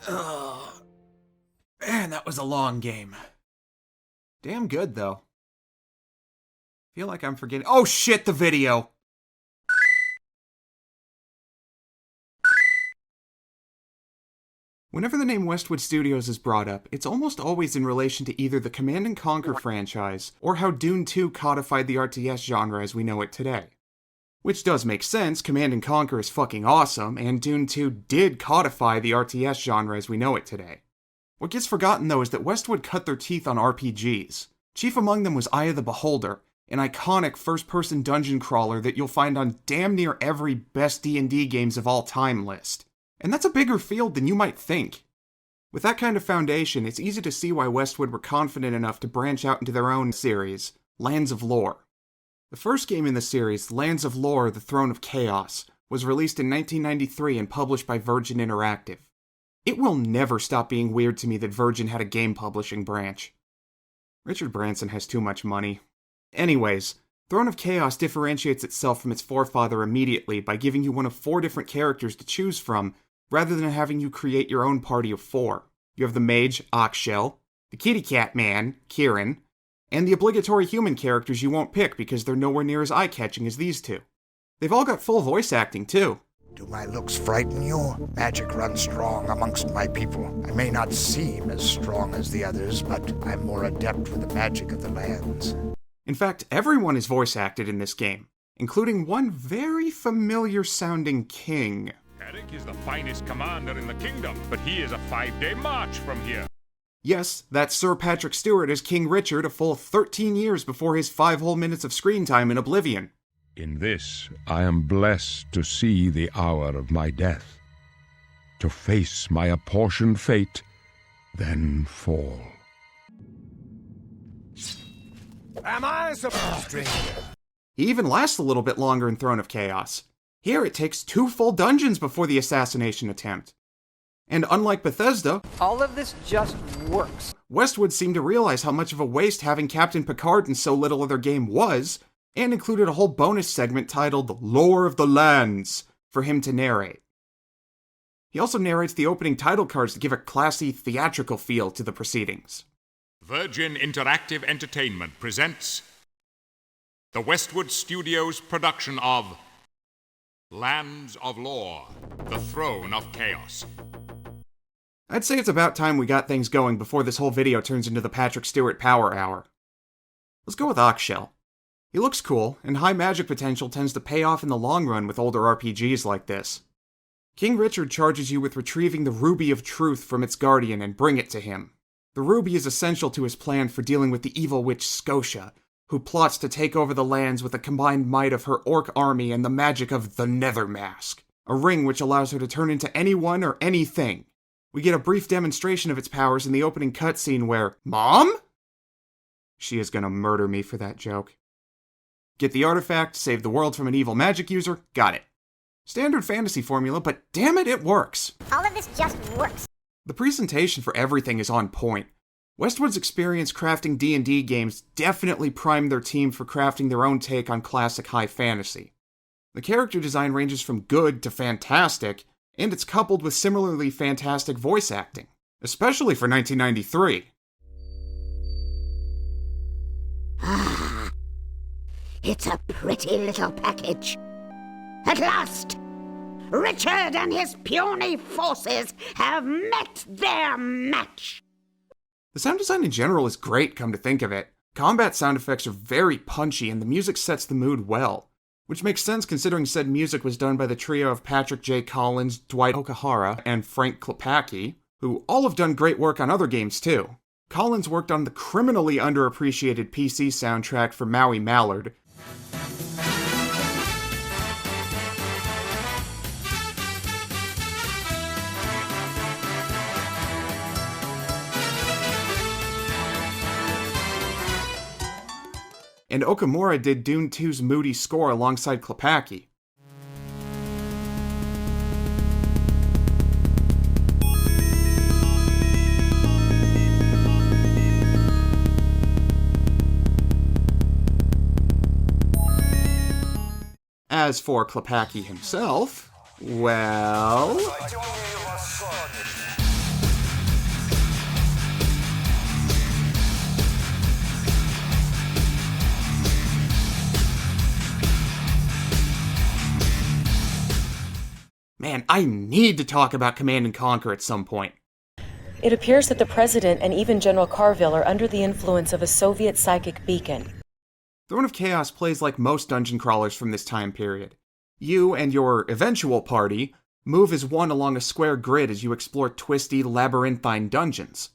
Ugh. Man, that was a long game. Damn good, though. Feel like I'm forgetting. Oh shit, the video! Whenever the name Westwood Studios is brought up, it's almost always in relation to either the Command & Conquer franchise, or how Dune 2 codified the RTS genre as we know it today. Which does make sense, Command & Conquer is fucking awesome, and Dune 2 did codify the RTS genre as we know it today. What gets forgotten though is that Westwood cut their teeth on RPGs. Chief among them was Eye of the Beholder, an iconic first-person dungeon crawler that you'll find on damn near every best D&D games of all time list. And that's a bigger field than you might think. With that kind of foundation, it's easy to see why Westwood were confident enough to branch out into their own series, Lands of Lore. The first game in the series, Lands of Lore: The Throne of Chaos, was released in 1993 and published by Virgin Interactive. It will never stop being weird to me that Virgin had a game publishing branch. Richard Branson has too much money. Anyways, Throne of Chaos differentiates itself from its forefather immediately by giving you one of 4 different characters to choose from, rather than having you create your own party of 4. You have the mage, Oxshell, the kitty cat man, Kieran, and the obligatory human characters you won't pick because they're nowhere near as eye-catching as these two. They've all got full voice acting, too. Do my looks frighten you? Magic runs strong amongst my people. I may not seem as strong as the others, but I'm more adept with the magic of the lands. In fact, everyone is voice acted in this game, including one very familiar-sounding king. Eric is the finest commander in the kingdom, but he is a 5-day march from here. Yes, that's Sir Patrick Stewart as King Richard a full 13 years before his 5 whole minutes of screen time in Oblivion. In this, I am blessed to see the hour of my death, to face my apportioned fate, then fall. Am I supposed to? He even lasts a little bit longer in Throne of Chaos. Here it takes 2 full dungeons before the assassination attempt. And unlike Bethesda, all of this just works. Westwood seemed to realize how much of a waste having Captain Picard in so little of their game was, and included a whole bonus segment titled Lore of the Lands for him to narrate. He also narrates the opening title cards to give a classy, theatrical feel to the proceedings. Virgin Interactive Entertainment presents the Westwood Studios production of Lands of Lore: The Throne of Chaos. I'd say it's about time we got things going before this whole video turns into the Patrick Stewart Power Hour. Let's go with Oxshell. He looks cool, and high magic potential tends to pay off in the long run with older RPGs like this. King Richard charges you with retrieving the Ruby of Truth from its guardian and bring it to him. The ruby is essential to his plan for dealing with the evil witch Scotia, who plots to take over the lands with the combined might of her orc army and the magic of the Nether Mask, a ring which allows her to turn into anyone or anything. We get a brief demonstration of its powers in the opening cutscene where, Mom? She is gonna murder me for that joke. Get the artifact, save the world from an evil magic user, got it. Standard fantasy formula, but damn it, it works. All of this just works. The presentation for everything is on point. Westwood's experience crafting D&D games definitely primed their team for crafting their own take on classic high fantasy. The character design ranges from good to fantastic, and it's coupled with similarly fantastic voice acting, especially for 1993. Ah, it's a pretty little package. At last, Richard and his puny forces have met their match. The sound design in general is great, come to think of it. Combat sound effects are very punchy, and the music sets the mood well. Which makes sense considering said music was done by the trio of Patrick J. Collins, Dwight Okahara, and Frank Klepacki, who all have done great work on other games too. Collins worked on the criminally underappreciated PC soundtrack for Maui Mallard, and Okamura did Dune 2's moody score alongside Klepacki. As for Klepacki himself, well... Man, I need to talk about Command & Conquer at some point. It appears that the President and even General Carville are under the influence of a Soviet psychic beacon. Throne of Chaos plays like most dungeon crawlers from this time period. You and your eventual party move as one along a square grid as you explore twisty, labyrinthine dungeons.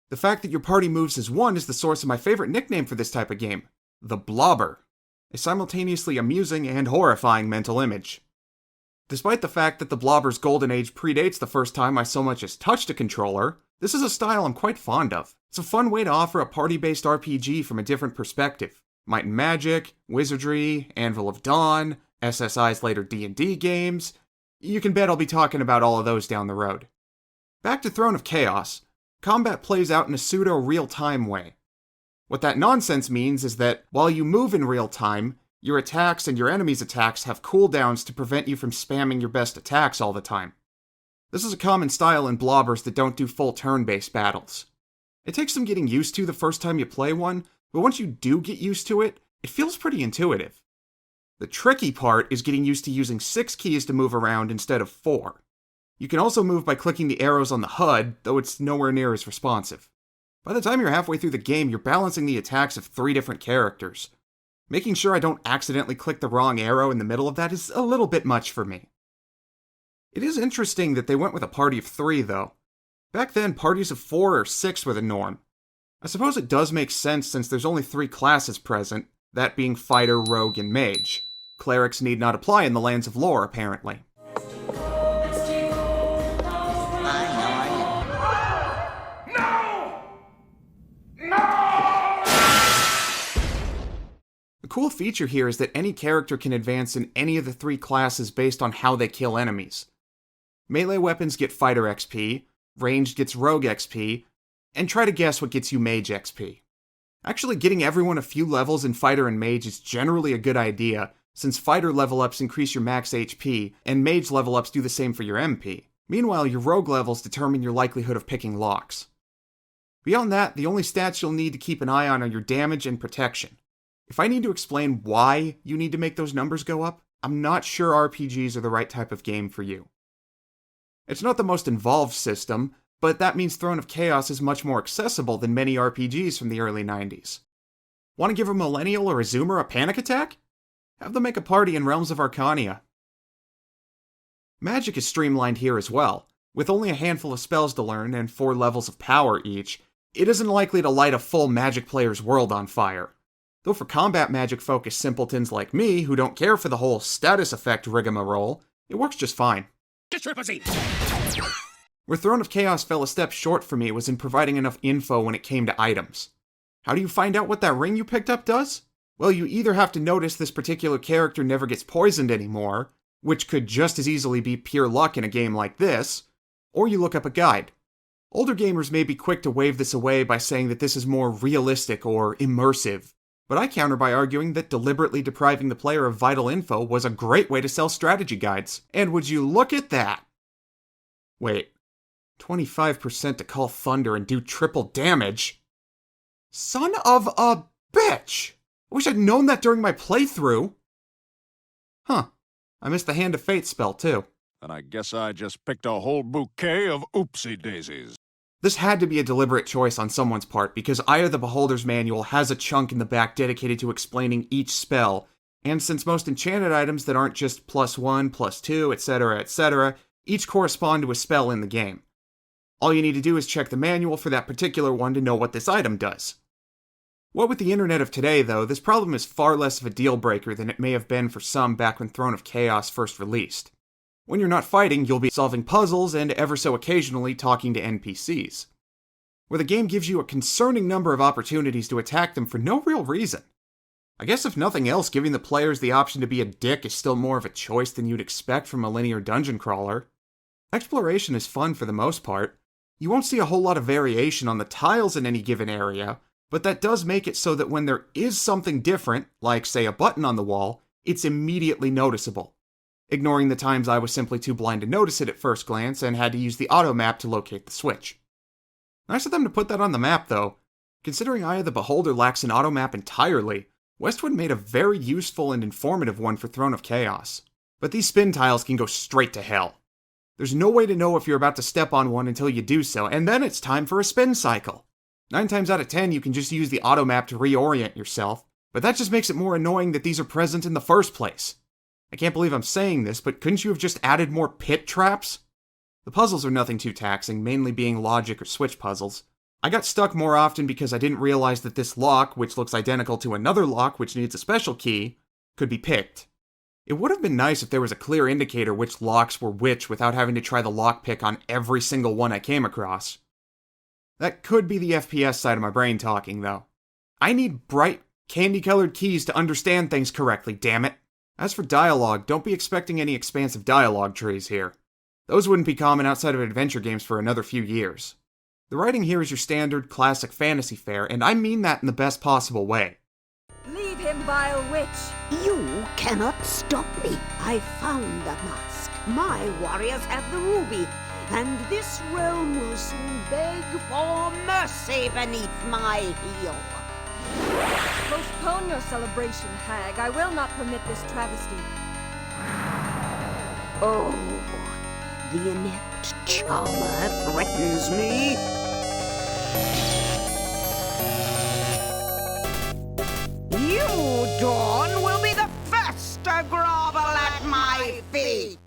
The fact that your party moves as one is the source of my favorite nickname for this type of game, the Blobber, a simultaneously amusing and horrifying mental image. Despite the fact that the Blobber's golden age predates the first time I so much as touched a controller, this is a style I'm quite fond of. It's a fun way to offer a party-based RPG from a different perspective. Might and Magic, Wizardry, Anvil of Dawn, SSI's later D&D games. You can bet I'll be talking about all of those down the road. Back to Throne of Chaos, combat plays out in a pseudo-real-time way. What that nonsense means is that while you move in real time, your attacks and your enemies' attacks have cooldowns to prevent you from spamming your best attacks all the time. This is a common style in blobbers that don't do full turn-based battles. It takes some getting used to the first time you play one, but once you do get used to it, it feels pretty intuitive. The tricky part is getting used to using 6 keys to move around instead of 4. You can also move by clicking the arrows on the HUD, though it's nowhere near as responsive. By the time you're halfway through the game, you're balancing the attacks of 3 different characters. Making sure I don't accidentally click the wrong arrow in the middle of that is a little bit much for me. It is interesting that they went with a party of 3, though. Back then, parties of 4 or 6 were the norm. I suppose it does make sense since there's only 3 classes present, that being Fighter, Rogue, and Mage. Clerics need not apply in the lands of lore, apparently. The cool feature here is that any character can advance in any of the 3 classes based on how they kill enemies. Melee weapons get Fighter XP, ranged gets Rogue XP, and try to guess what gets you Mage XP. Actually, getting everyone a few levels in Fighter and Mage is generally a good idea, since Fighter level-ups increase your max HP, and Mage level-ups do the same for your MP. Meanwhile, your Rogue levels determine your likelihood of picking locks. Beyond that, the only stats you'll need to keep an eye on are your damage and protection. If I need to explain why you need to make those numbers go up, I'm not sure RPGs are the right type of game for you. It's not the most involved system, but that means Throne of Chaos is much more accessible than many RPGs from the early 90s. Want to give a Millennial or a Zoomer a panic attack? Have them make a party in Realms of Arcania. Magic is streamlined here as well. With only a handful of spells to learn and 4 levels of power each, it isn't likely to light a full Magic player's world on fire. Though for combat Magic-focused simpletons like me, who don't care for the whole status effect rigmarole, it works just fine. Where Throne of Chaos fell a step short for me was in providing enough info when it came to items. How do you find out what that ring you picked up does? Well, you either have to notice this particular character never gets poisoned anymore, which could just as easily be pure luck in a game like this, or you look up a guide. Older gamers may be quick to wave this away by saying that this is more realistic or immersive, but I counter by arguing that deliberately depriving the player of vital info was a great way to sell strategy guides. And would you look at that? Wait, 25% to call thunder and do triple damage? Son of a bitch! I wish I'd known that during my playthrough. Huh, I missed the Hand of Fate spell too. And I guess I just picked a whole bouquet of oopsie daisies. This had to be a deliberate choice on someone's part, because Eye of the Beholder's manual has a chunk in the back dedicated to explaining each spell, and since most enchanted items that aren't just +1, +2, etc., each correspond to a spell in the game. All you need to do is check the manual for that particular one to know what this item does. What with the internet of today, though, this problem is far less of a deal breaker than it may have been for some back when Throne of Chaos first released. When you're not fighting, you'll be solving puzzles and ever so occasionally talking to NPCs. Where the game gives you a concerning number of opportunities to attack them for no real reason. I guess if nothing else, giving the players the option to be a dick is still more of a choice than you'd expect from a linear dungeon crawler. Exploration is fun for the most part. You won't see a whole lot of variation on the tiles in any given area, but that does make it so that when there is something different, like say a button on the wall, it's immediately noticeable. Ignoring the times I was simply too blind to notice it at first glance and had to use the auto map to locate the switch. Nice of them to put that on the map though. Considering Eye of the Beholder lacks an auto map entirely, Westwood made a very useful and informative one for Throne of Chaos. But these spin tiles can go straight to hell. There's no way to know if you're about to step on one until you do so, and then it's time for a spin cycle. 9 times out of 10, you can just use the auto map to reorient yourself, but that just makes it more annoying that these are present in the first place. I can't believe I'm saying this, but couldn't you have just added more pit traps? The puzzles are nothing too taxing, mainly being logic or switch puzzles. I got stuck more often because I didn't realize that this lock, which looks identical to another lock which needs a special key, could be picked. It would have been nice if there was a clear indicator which locks were which without having to try the lockpick on every single one I came across. That could be the FPS side of my brain talking, though. I need bright, candy-colored keys to understand things correctly, damn it. As for dialogue, don't be expecting any expansive dialogue trees here. Those wouldn't be common outside of adventure games for another few years. The writing here is your standard, classic fantasy fare, and I mean that in the best possible way. Leave him, vile witch! You cannot stop me. I found the mask. My warriors have the ruby, and this realm will soon beg for mercy beneath my heel. Postpone your celebration, hag. I will not permit this travesty. Oh, the inept charmer threatens me. You, Dawn, will be the first to grovel at my feet.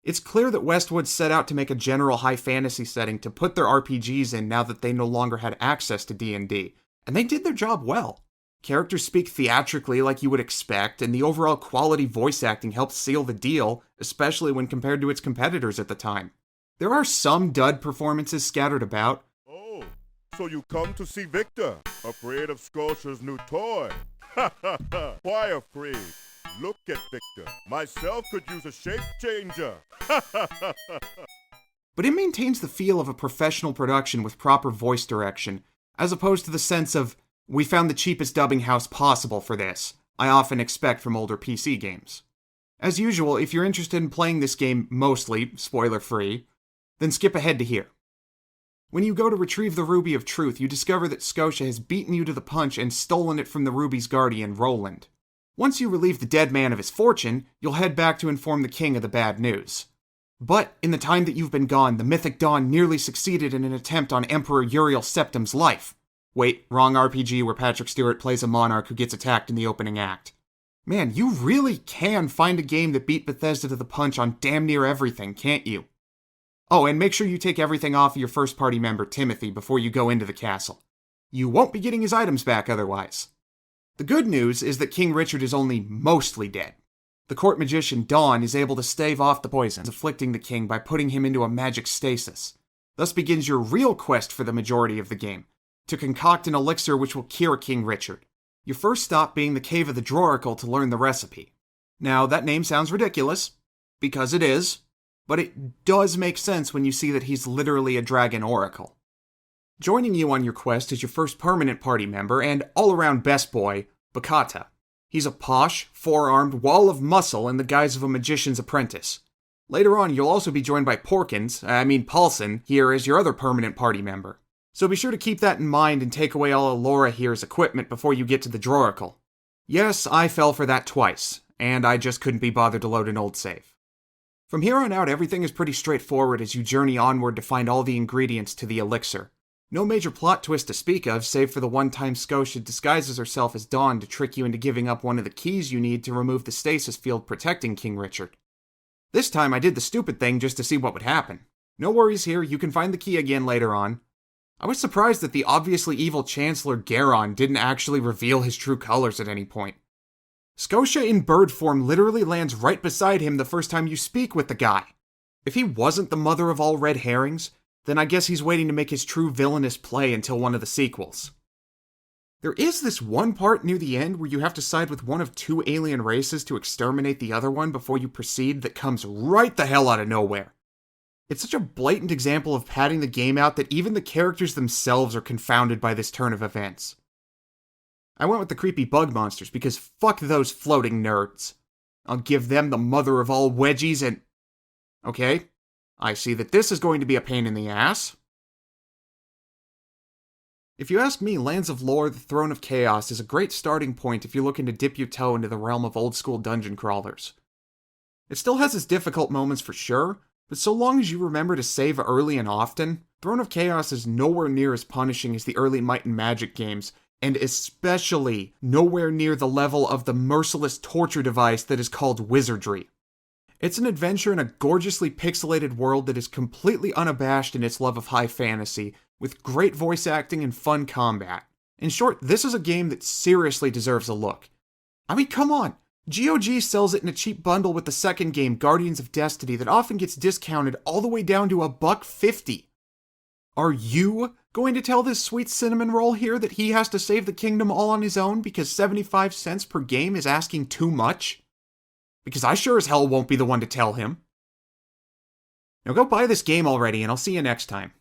It's clear that Westwood set out to make a general high fantasy setting to put their RPGs in now that they no longer had access to D&D, and they did their job well. Characters speak theatrically like you would expect, and the overall quality voice acting helps seal the deal, especially when compared to its competitors at the time. There are some dud performances scattered about. Oh, so you come to see Victor, afraid of Scotia's new toy? Ha ha ha! Why afraid? Look at Victor. Myself could use a shape changer. But it maintains the feel of a professional production with proper voice direction, as opposed to the sense of, we found the cheapest dubbing house possible for this, I often expect from older PC games. As usual, if you're interested in playing this game mostly, spoiler-free, then skip ahead to here. When you go to retrieve the Ruby of Truth, you discover that Scotia has beaten you to the punch and stolen it from the Ruby's guardian, Roland. Once you relieve the dead man of his fortune, you'll head back to inform the king of the bad news. But, in the time that you've been gone, the Mythic Dawn nearly succeeded in an attempt on Emperor Uriel Septim's life. Wait, wrong RPG where Patrick Stewart plays a monarch who gets attacked in the opening act. Man, you really can find a game that beat Bethesda to the punch on damn near everything, can't you? Oh, and make sure you take everything off of your first-party member, Timothy, before you go into the castle. You won't be getting his items back otherwise. The good news is that King Richard is only mostly dead. The court magician Dawn is able to stave off the poisons afflicting the king by putting him into a magic stasis. Thus begins your real quest for the majority of the game, to concoct an elixir which will cure King Richard. Your first stop being the Cave of the Droracle to learn the recipe. Now, that name sounds ridiculous, because it is, but it does make sense when you see that he's literally a dragon oracle. Joining you on your quest is your first permanent party member and all-around best boy, Bakata. He's a posh, four-armed wall of muscle in the guise of a magician's apprentice. Later on, you'll also be joined by Paulson, here as your other permanent party member. So be sure to keep that in mind and take away all of Laura here's equipment before you get to the Droracle. Yes, I fell for that twice, and I just couldn't be bothered to load an old save. From here on out, everything is pretty straightforward as you journey onward to find all the ingredients to the elixir. No major plot twist to speak of, save for the one time Scotia disguises herself as Dawn to trick you into giving up one of the keys you need to remove the stasis field protecting King Richard. This time I did the stupid thing just to see what would happen. No worries here, you can find the key again later on. I was surprised that the obviously evil Chancellor Garon didn't actually reveal his true colors at any point. Scotia in bird form literally lands right beside him the first time you speak with the guy. If he wasn't the mother of all red herrings, then I guess he's waiting to make his true villainous play until one of the sequels. There is this one part near the end where you have to side with one of two alien races to exterminate the other one before you proceed that comes right the hell out of nowhere. It's such a blatant example of padding the game out that even the characters themselves are confounded by this turn of events. I went with the creepy bug monsters because fuck those floating nerds. I'll give them the mother of all wedgies and... Okay, I see that this is going to be a pain in the ass. If you ask me, Lands of Lore, The Throne of Chaos is a great starting point if you're looking to dip your toe into the realm of old-school dungeon crawlers. It still has its difficult moments for sure, but so long as you remember to save early and often, Throne of Chaos is nowhere near as punishing as the early Might and Magic games, and especially nowhere near the level of the merciless torture device that is called wizardry. It's an adventure in a gorgeously pixelated world that is completely unabashed in its love of high fantasy, with great voice acting and fun combat. In short, this is a game that seriously deserves a look. I mean, come on! GOG sells it in a cheap bundle with the second game, Guardians of Destiny, that often gets discounted all the way down to $1.50. Are you going to tell this sweet cinnamon roll here that he has to save the kingdom all on his own because 75 cents per game is asking too much? Because I sure as hell won't be the one to tell him. Now go buy this game already, and I'll see you next time.